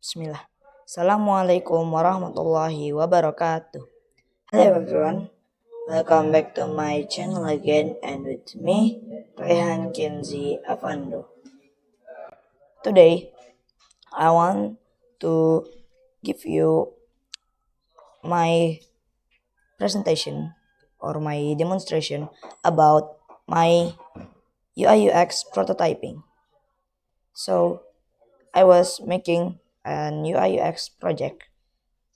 Bismillah. Assalamualaikum warahmatullahi wabarakatuh. Hello everyone. Welcome back to my channel again and with me, Rayhan Kenzie A. Today, I want to give you my presentation or my demonstration about my UI UX prototyping. So, I was making an UI UX project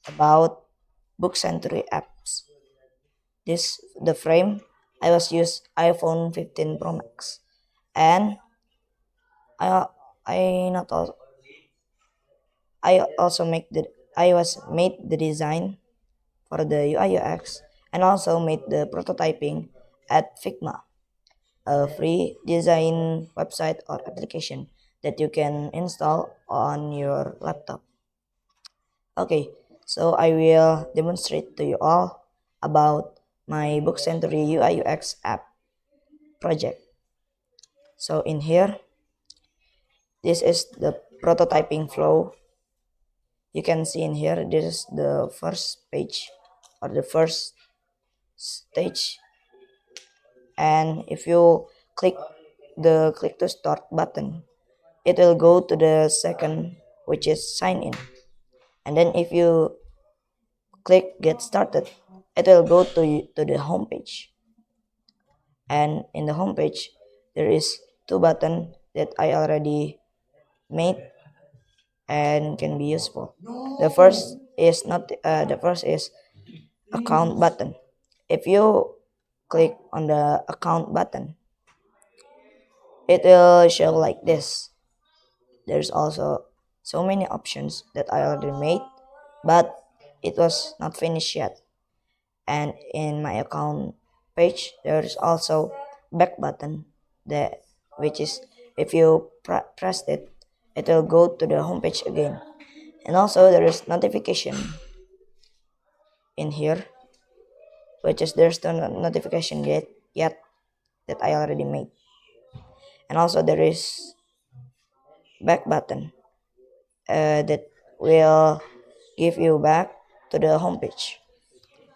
about BookCentury apps. The frame I was use iPhone 15 Pro Max, and I I not also I also make the I was made the design for the UI UX and also made the prototyping at Figma, a free design website or application that you can install on your laptop. Okay, so I will demonstrate to you all about my BookCentury UI UX app project. So in here, this is the prototyping flow. You can see in here, this is the first page or the first stage. And if you click the click to start button, it will go to the second, which is sign in. And then if you click get started, it will go to the home page. And in the home page, there is two buttons that I already made and can be useful. The first is account button. If you click on the account button, it will show like this. There's also so many options that I already made, but it was not finished yet. And in my account page, there's also back button that which is if you press it, it will go to the home page again. And also there is notification in here, which is there's no notification yet that I already made. And also there is back button that will give you back to the home page.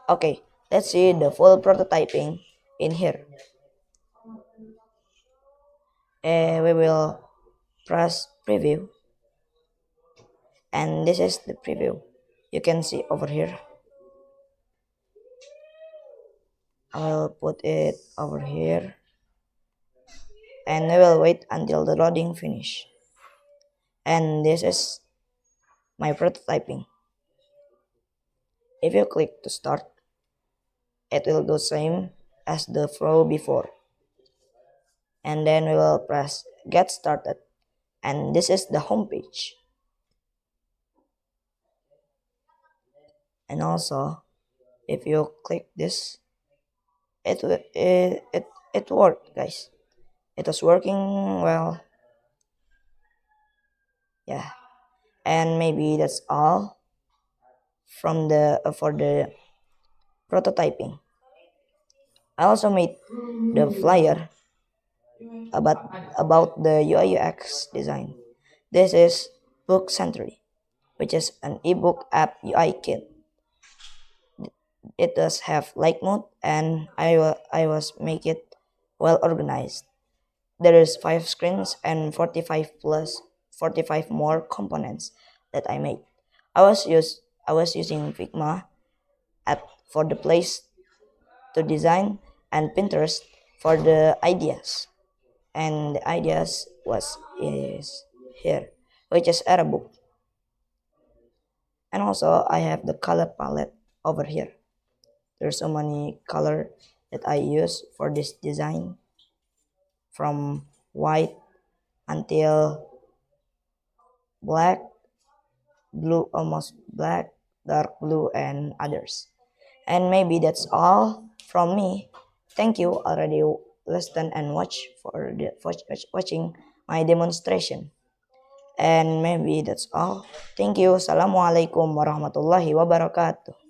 Okay, let's see the full prototyping in here. We will press preview, and this is the preview. You can see over here. I will put it over here, and we will wait until the loading finish. And this is my prototyping. If you click to start, it will go same as the flow before. And then we will press get started, and this is the home page. And also, if you click this, it worked, guys. It was working well. Yeah, and maybe that's all from the for the prototyping. I also made the flyer about the UI UX design. This is BookCentury, which is an ebook app UI kit. It does have light mode, and I was make it well organized. There is 5 screens and 45 more components that I made. I was using Figma for the place to design and Pinterest for the ideas. And the ideas is here, which is a book. And also I have the color palette over here. There's so many color that I use for this design, from white until black, blue, almost black, dark blue, and others. And maybe that's all from me. Thank you already listen and watching my demonstration. And maybe that's all. Thank you. Assalamualaikum warahmatullahi wabarakatuh.